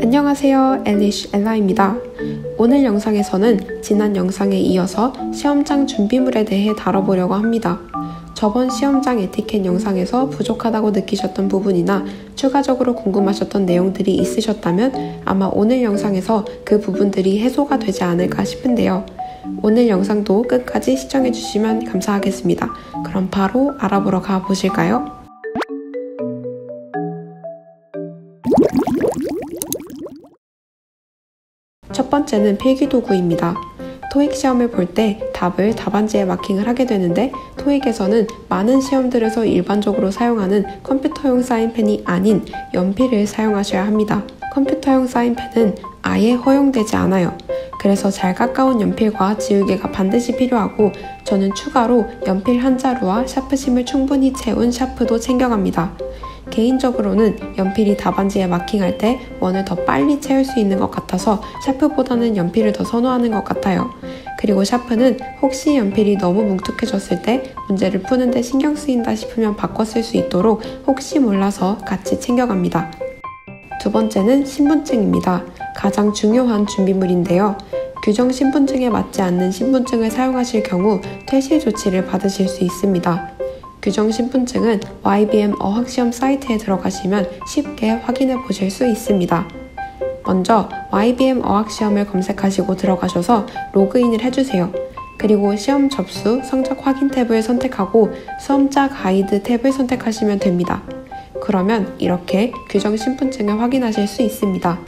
안녕하세요, 엘리쉬 엘라입니다. 오늘 영상에서는 지난 영상에 이어서 시험장 준비물에 대해 다뤄보려고 합니다. 저번 시험장 에티켓 영상에서 부족하다고 느끼셨던 부분이나 추가적으로 궁금하셨던 내용들이 있으셨다면 아마 오늘 영상에서 그 부분들이 해소가 되지 않을까 싶은데요. 오늘 영상도 끝까지 시청해주시면 감사하겠습니다. 그럼 바로 알아보러 가보실까요? 첫 번째는 필기도구입니다. 토익 시험을 볼 때 답을 답안지에 마킹을 하게 되는데 토익에서는 많은 시험들에서 일반적으로 사용하는 컴퓨터용 사인펜이 아닌 연필을 사용하셔야 합니다. 컴퓨터용 사인펜은 아예 허용되지 않아요. 그래서 잘 깎아온 연필과 지우개가 반드시 필요하고 저는 추가로 연필 한 자루와 샤프심을 충분히 채운 샤프도 챙겨갑니다. 개인적으로는 연필이 답안지에 마킹할 때 원을 더 빨리 채울 수 있는 것 같아서 샤프보다는 연필을 더 선호하는 것 같아요. 그리고 샤프는 혹시 연필이 너무 뭉툭해졌을 때 문제를 푸는데 신경 쓰인다 싶으면 바꿔 쓸 수 있도록 혹시 몰라서 같이 챙겨갑니다. 두 번째는 신분증입니다. 가장 중요한 준비물인데요. 규정 신분증에 맞지 않는 신분증을 사용하실 경우 퇴실 조치를 받으실 수 있습니다. 규정 신분증은 YBM 어학시험 사이트에 들어가시면 쉽게 확인해 보실 수 있습니다. 먼저 YBM 어학시험을 검색하시고 들어가셔서 로그인을 해주세요. 그리고 시험 접수, 성적 확인 탭을 선택하고 수험자 가이드 탭을 선택하시면 됩니다. 그러면 이렇게 규정 신분증을 확인하실 수 있습니다.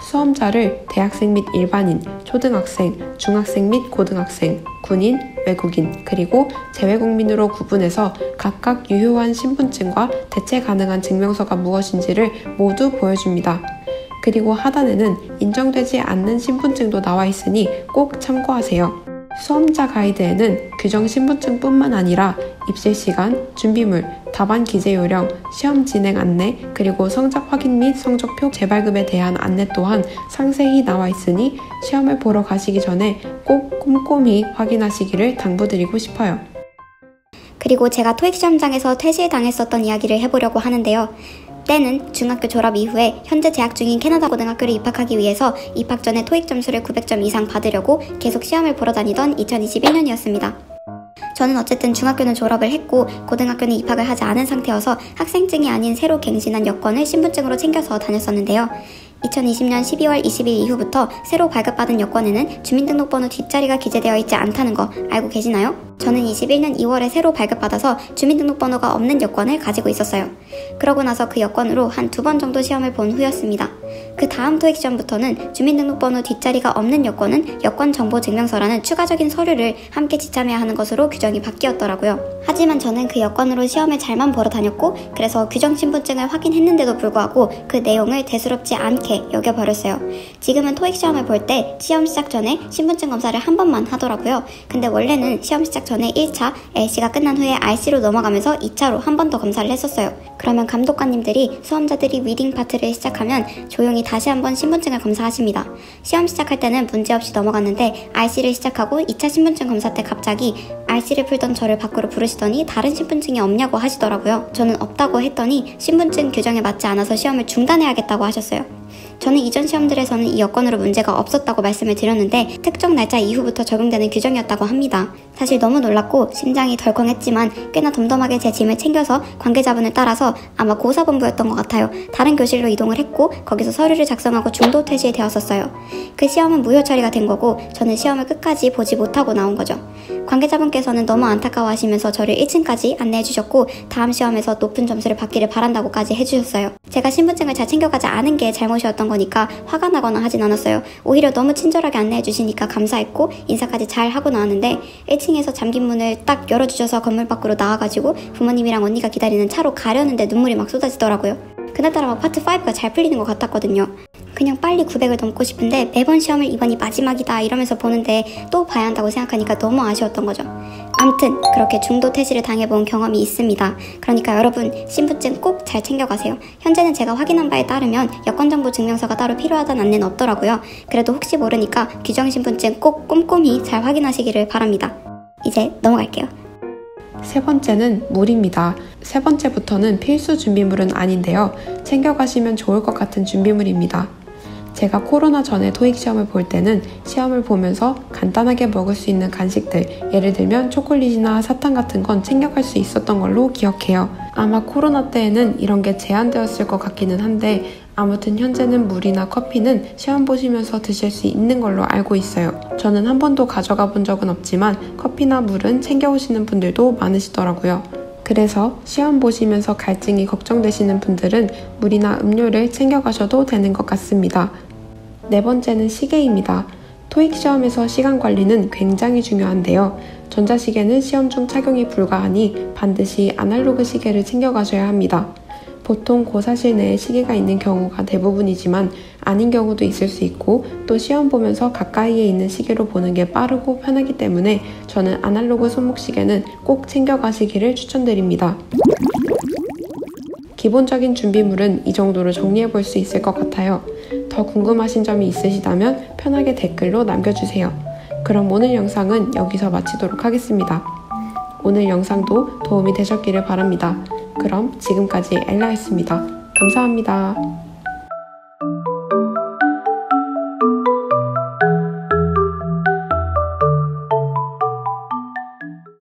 수험자를 대학생 및 일반인, 초등학생, 중학생 및 고등학생, 군인, 외국인, 그리고 재외국민으로 구분해서 각각 유효한 신분증과 대체 가능한 증명서가 무엇인지를 모두 보여줍니다. 그리고 하단에는 인정되지 않는 신분증도 나와 있으니 꼭 참고하세요. 수험자 가이드에는 규정 신분증뿐만 아니라 입실 시간, 준비물, 답안 기재 요령, 시험 진행 안내, 그리고 성적 확인 및 성적표 재발급에 대한 안내 또한 상세히 나와 있으니 시험을 보러 가시기 전에 꼭 꼼꼼히 확인하시기를 당부드리고 싶어요. 그리고 제가 토익 시험장에서 퇴실당했었던 이야기를 해보려고 하는데요. 때는 중학교 졸업 이후에 현재 재학 중인 캐나다 고등학교를 입학하기 위해서 입학 전에 토익 점수를 900점 이상 받으려고 계속 시험을 보러 다니던 2021년이었습니다. 저는 어쨌든 중학교는 졸업을 했고 고등학교는 입학을 하지 않은 상태여서 학생증이 아닌 새로 갱신한 여권을 신분증으로 챙겨서 다녔었는데요. 2020년 12월 20일 이후부터 새로 발급받은 여권에는 주민등록번호 뒷자리가 기재되어 있지 않다는 거 알고 계시나요? 저는 21년 2월에 새로 발급받아서 주민등록번호가 없는 여권을 가지고 있었어요. 그러고 나서 그 여권으로 한 2번 정도 시험을 본 후였습니다. 그 다음 토익 시험부터는 주민등록번호 뒷자리가 없는 여권은 여권정보증명서라는 추가적인 서류를 함께 지참해야 하는 것으로 규정이 바뀌었더라고요. 하지만 저는 그 여권으로 시험을 잘만 보러 다녔고 그래서 규정신분증을 확인했는데도 불구하고 그 내용을 대수롭지 않게 여겨버렸어요. 지금은 토익 시험을 볼 때 시험 시작 전에 신분증 검사를 한 번만 하더라고요. 근데 원래는 시험 시작 전에 1차, LC가 끝난 후에 RC로 넘어가면서 2차로 한 번 더 검사를 했었어요. 그러면 감독관님들이 수험자들이 리딩 파트를 시작하면 조용히 다시 한번 신분증을 검사하십니다. 시험 시작할 때는 문제없이 넘어갔는데 RC를 시작하고 2차 신분증 검사 때 갑자기 RC를 풀던 저를 밖으로 부르시더니 다른 신분증이 없냐고 하시더라고요. 저는 없다고 했더니 신분증 규정에 맞지 않아서 시험을 중단해야겠다고 하셨어요. 저는 이전 시험들에서는 이 여건으로 문제가 없었다고 말씀을 드렸는데 특정 날짜 이후부터 적용되는 규정이었다고 합니다. 사실 너무 놀랐고 심장이 덜컹했지만 꽤나 덤덤하게 제 짐을 챙겨서 관계자분을 따라서 아마 고사본부였던 것 같아요. 다른 교실로 이동을 했고 거기서 서류를 작성하고 중도 퇴실되었었어요. 그 시험은 무효 처리가 된 거고 저는 시험을 끝까지 보지 못하고 나온 거죠. 관계자분께서는 너무 안타까워하시면서 저를 1층까지 안내해 주셨고 다음 시험에서 높은 점수를 받기를 바란다고까지 해주셨어요. 제가 신분증을 잘 챙겨가지 않은 게 잘못이었던 거니까 화가 나거나 하진 않았어요. 오히려 너무 친절하게 안내해 주시니까 감사했고 인사까지 잘 하고 나왔는데 1층에서 잠긴 문을 딱 열어주셔서 건물 밖으로 나와가지고 부모님이랑 언니가 기다리는 차로 가려는데 눈물이 막 쏟아지더라고요. 그날따라 막 파트 5가 잘 풀리는 것 같았거든요. 그냥 빨리 900을 넘고 싶은데 매번 시험을 이번이 마지막이다 이러면서 보는데 또 봐야 한다고 생각하니까 너무 아쉬웠던 거죠. 아무튼 그렇게 중도 퇴실을 당해본 경험이 있습니다. 그러니까 여러분 신분증 꼭 잘 챙겨가세요. 현재는 제가 확인한 바에 따르면 여권정보 증명서가 따로 필요하다는 안내는 없더라고요. 그래도 혹시 모르니까 규정신분증 꼭 꼼꼼히 잘 확인하시기를 바랍니다. 이제 넘어갈게요. 세 번째는 물입니다. 세 번째부터는 필수 준비물은 아닌데요. 챙겨가시면 좋을 것 같은 준비물입니다. 제가 코로나 전에 토익 시험을 볼 때는 시험을 보면서 간단하게 먹을 수 있는 간식들, 예를 들면 초콜릿이나 사탕 같은 건 챙겨갈 수 있었던 걸로 기억해요. 아마 코로나 때에는 이런 게 제한되었을 것 같기는 한데 아무튼 현재는 물이나 커피는 시험 보시면서 드실 수 있는 걸로 알고 있어요. 저는 한 번도 가져가 본 적은 없지만 커피나 물은 챙겨오시는 분들도 많으시더라고요. 그래서 시험 보시면서 갈증이 걱정되시는 분들은 물이나 음료를 챙겨가셔도 되는 것 같습니다. 네 번째는 시계입니다. 토익 시험에서 시간 관리는 굉장히 중요한데요. 전자시계는 시험 중 착용이 불가하니 반드시 아날로그 시계를 챙겨가셔야 합니다. 보통 고사실 내에 시계가 있는 경우가 대부분이지만 아닌 경우도 있을 수 있고 또 시험 보면서 가까이에 있는 시계로 보는 게 빠르고 편하기 때문에 저는 아날로그 손목시계는 꼭 챙겨가시기를 추천드립니다. 기본적인 준비물은 이 정도로 정리해 볼 수 있을 것 같아요. 더 궁금하신 점이 있으시다면 편하게 댓글로 남겨주세요. 그럼 오늘 영상은 여기서 마치도록 하겠습니다. 오늘 영상도 도움이 되셨기를 바랍니다. 그럼 지금까지 엘라였습니다. 감사합니다.